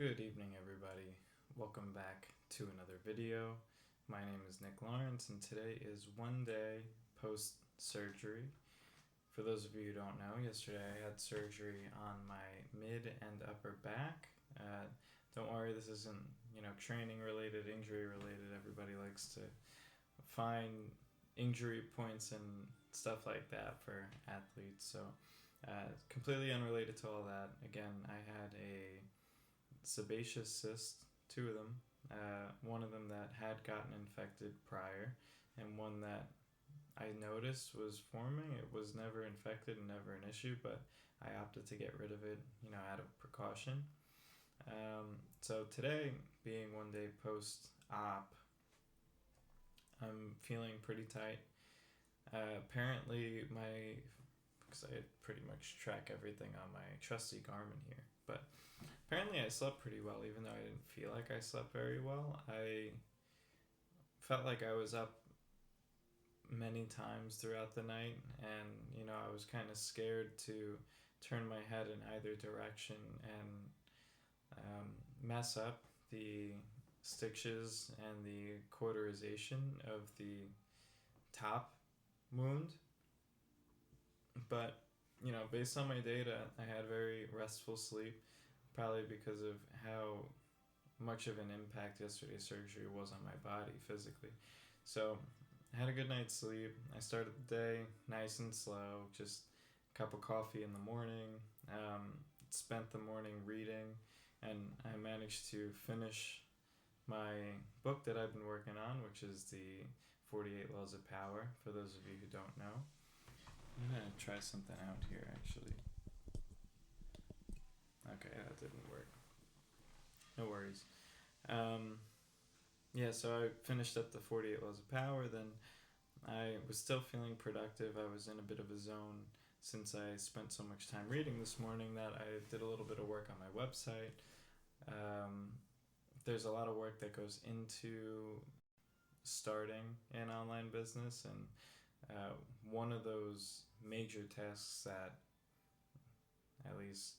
Good evening, everybody. Welcome back to another video. My name is Nick Lawrence, and today is one day post surgery. For those of you who don't know, yesterday I had surgery on my mid and upper back. Don't worry, this isn't training related, injury related. Everybody likes to find injury points and stuff like that for athletes. So completely unrelated to all that. Again, I had a sebaceous cyst, two of them. One of them that had gotten infected prior, and one that I noticed was forming. It was never infected and never an issue, but I opted to get rid of it, out of precaution. So today, being one day post op, I'm feeling pretty tight. Apparently, because I pretty much track everything on my trusty Garmin here, but apparently I slept pretty well, even though I didn't feel like I slept very well. I felt like I was up many times throughout the night, and I was kind of scared to turn my head in either direction and mess up the stitches and the cauterization of the top wound. But based on my data, I had very restful sleep, probably because of how much of an impact yesterday's surgery was on my body physically. So I had a good night's sleep. I started the day nice and slow, just a cup of coffee in the morning. Spent the morning reading, and I managed to finish my book that I've been working on, which is the 48 Laws of Power, for those of you who don't know. I'm going to try something out here, actually. Okay, that didn't work. No worries. So I finished up the 48 Laws of Power. Then I was still feeling productive. I was in a bit of a zone since I spent so much time reading this morning that I did a little bit of work on my website. There's a lot of work that goes into starting an online business, and one of those major tasks that at least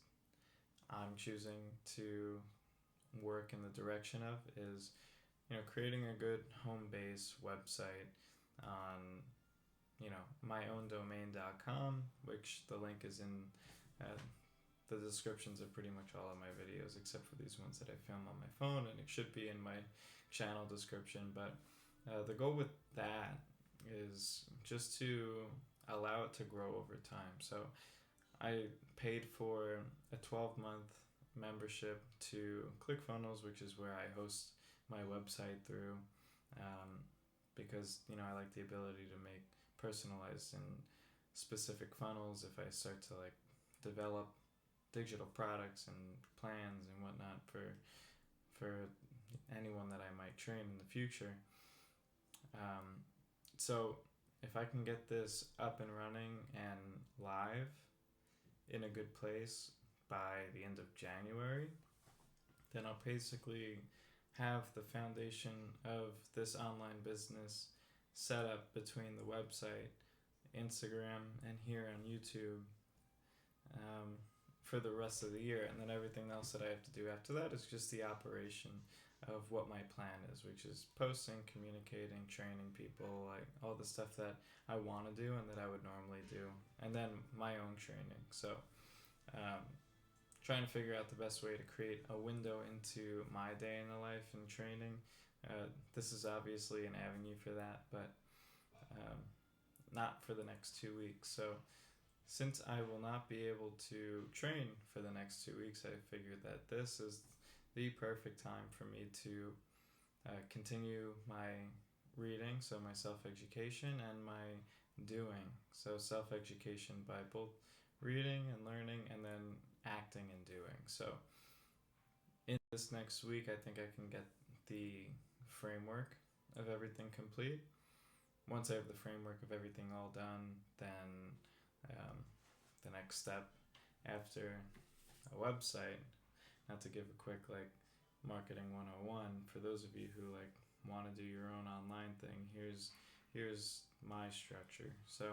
I'm choosing to work in the direction of is creating a good home base website on myowndomain.com, which the link is in the descriptions of pretty much all of my videos, except for these ones that I film on my phone, and it should be in my channel description. But the goal with that is just to allow it to grow over time. So I paid for a 12-month membership to ClickFunnels, which is where I host my website through, because I like the ability to make personalized and specific funnels if I start to develop digital products and plans and whatnot for anyone that I might train in the future. So if I can get this up and running and live in a good place by the end of January, then I'll basically have the foundation of this online business set up between the website, Instagram, and here on YouTube for the rest of the year. And then everything else that I have to do after that is just the operation of what my plan is, which is posting, communicating, training people, like all the stuff that I want to do and that I would normally do, and then my own training. So trying to figure out the best way to create a window into my day in the life and training. This is obviously an avenue for that, but not for the next 2 weeks. So since I will not be able to train for the next 2 weeks, I figured that this is the perfect time for me to continue my reading, so my self-education, and my doing, so self-education by both reading and learning, and then acting and doing. So in this next week, I think I can get the framework of everything complete. Once I have the framework of everything all done, then the next step after a website, not to give a quick marketing 101 for those of you who want to do your own online thing, here's my structure. So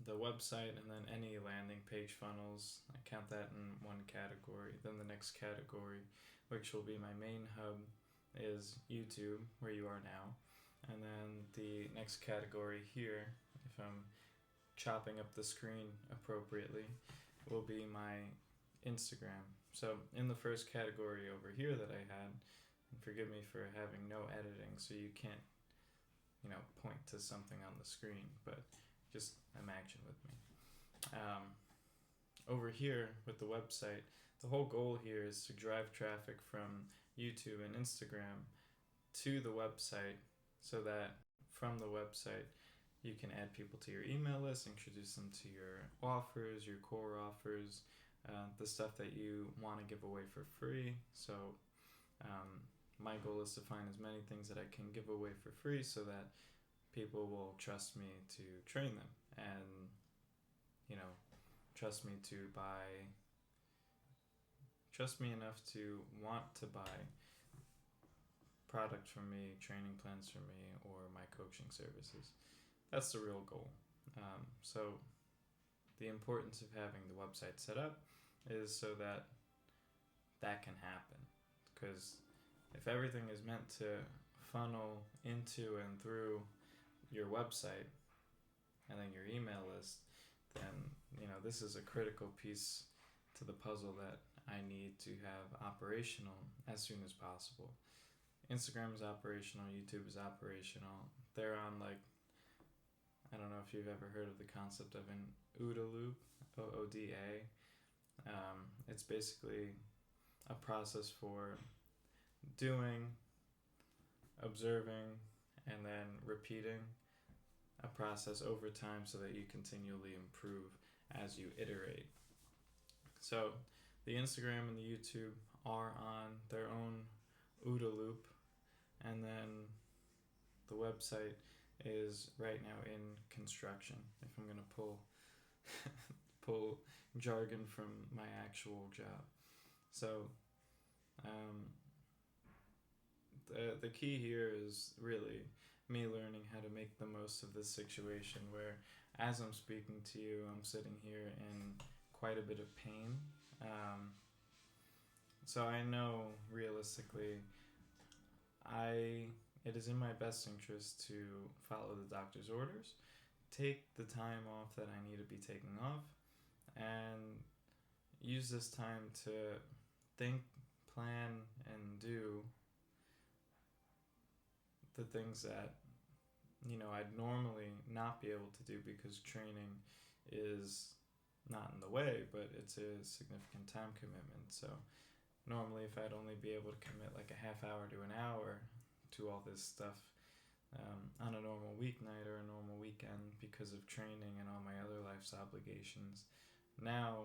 the website, and then any landing page funnels. I count that in one category. Then the next category, which will be my main hub, is YouTube, where you are now. And then the next category here, if I'm chopping up the screen appropriately, will be my Instagram. So in the first category over here that I had, and forgive me for having no editing, so you can't, point to something on the screen, but just imagine with me. Over here with the website, the whole goal here is to drive traffic from YouTube and Instagram to the website, so that from the website you can add people to your email list, introduce them to your offers, your core offers, the stuff that you want to give away for free. So my goal is to find as many things that I can give away for free so that people will trust me to train them and, trust me enough to want to buy product from me, training plans from me, or my coaching services. That's the real goal. So the importance of having the website set up is so that that can happen. Because if everything is meant to funnel into and through your website and then your email list, then this is a critical piece to the puzzle that I need to have operational as soon as possible. Instagram is operational, YouTube is operational. They're on, I don't know if you've ever heard of the concept of an OODA loop, OODA. It's basically a process for doing, observing, and then repeating a process over time so that you continually improve as you iterate. So the Instagram and the YouTube are on their own OODA loop, and then the website is right now in construction, if I'm going to pull jargon from my actual job. So the key here is really me learning how to make the most of this situation where, as I'm speaking to you, I'm sitting here in quite a bit of pain. So I know realistically it is in my best interest to follow the doctor's orders, take the time off that I need to be taking off, and use this time to think, plan, and do the things that I'd normally not be able to do because training is not in the way, but it's a significant time commitment. So normally if I'd only be able to commit like a half hour to an hour to all this stuff on a normal weeknight or a normal weekend because of training and all my other life's obligations, now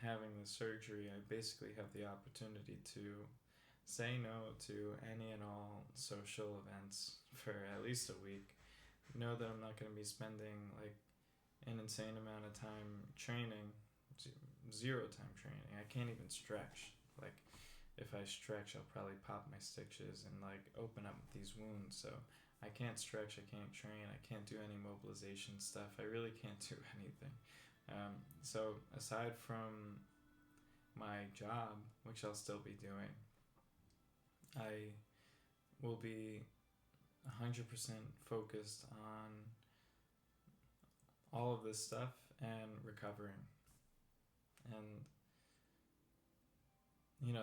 having the surgery, I basically have the opportunity to say no to any and all social events for at least a week. Know that I'm not going to be spending an insane amount of time training, zero time training. I can't even stretch. If I stretch, I'll probably pop my stitches and open up these wounds. So I can't stretch, I can't train, I can't do any mobilization stuff. I really can't do anything. So aside from my job, which I'll still be doing, I will be 100% focused on all of this stuff and recovering. And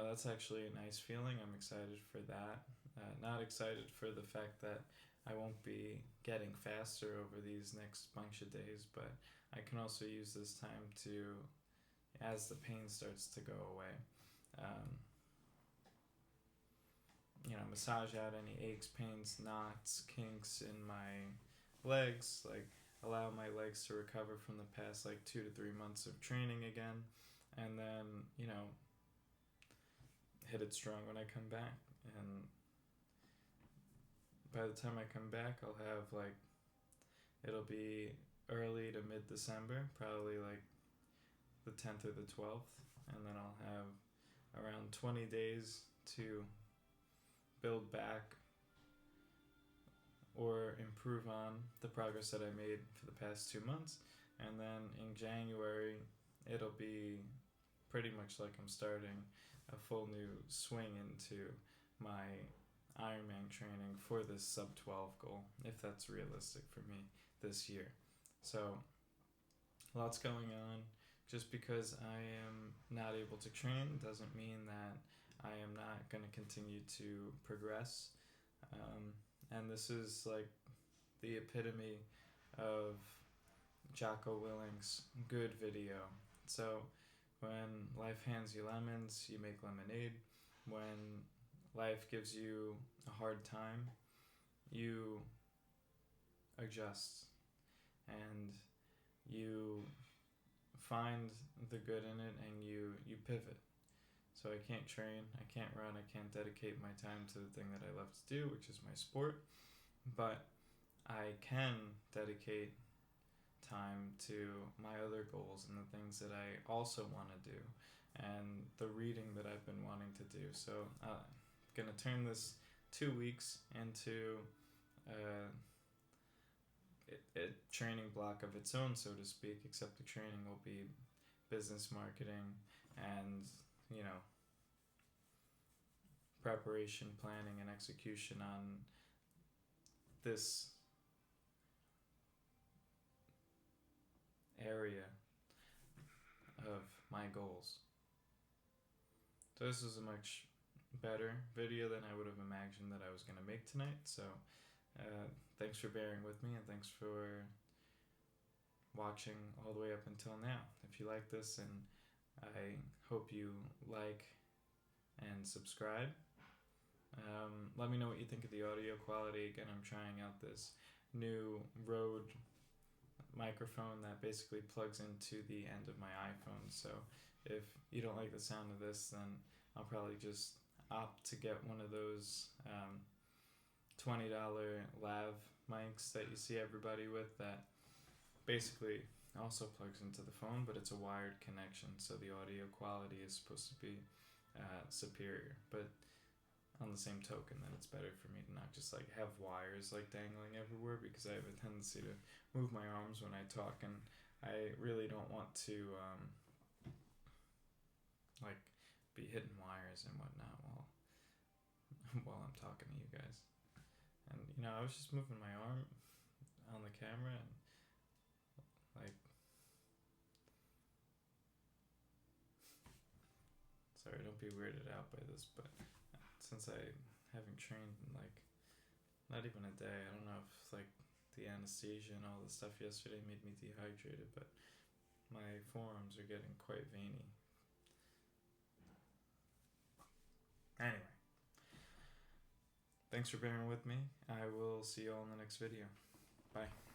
that's actually a nice feeling. I'm excited for that. Not excited for the fact that I won't be getting faster over these next bunch of days, but I can also use this time to, as the pain starts to go away, massage out any aches, pains, knots, kinks in my legs, allow my legs to recover from the past 2 to 3 months of training again, and then hit it strong when I come back. And by the time I come back, I'll have it'll be early to mid-December, probably the 10th or the 12th, and then I'll have around 20 days to build back or improve on the progress that I made for the past 2 months, and then in January it'll be pretty much like I'm starting a full new swing into my Ironman training for this sub 12 goal, if that's realistic for me this year. So, lots going on. Just because I am not able to train doesn't mean that I am not going to continue to progress. And this is like the epitome of Jocko Willing's good video. So, when life hands you lemons, you make lemonade. When life gives you a hard time, you adjust and you find the good in it, and you pivot. So I can't train, I can't run, I can't dedicate my time to the thing that I love to do, which is my sport, but I can dedicate time to my other goals and the things that I also want to do and the reading that I've been wanting to do. So I'm going to turn this 2 weeks into a training block of its own, so to speak, except the training will be business marketing and, preparation, planning, and execution on this area of my goals. So this is a much better video than I would have imagined that I was going to make tonight. So thanks for bearing with me, and thanks for watching all the way up until now. If you like this, and I hope you like and subscribe. Let me know what you think of the audio quality. Again, I'm trying out this new Rode microphone that basically plugs into the end of my iPhone. So if you don't like the sound of this, then I'll probably just opt to get one of those $20 lav mics that you see everybody with, that basically also plugs into the phone, but it's a wired connection, so the audio quality is supposed to be superior. But on the same token, that it's better for me to not just like have wires like dangling everywhere, because I have a tendency to move my arms when I talk, and I really don't want to like be hitting wires and whatnot while I'm talking to you guys. And I was just moving my arm on the camera, and like, sorry, don't be weirded out by this, but since I haven't trained in like not even a day, I don't know if like the anesthesia and all the stuff yesterday made me dehydrated, but my forearms are getting quite veiny. Anyway, thanks for bearing with me. I will see you all in the next video. Bye.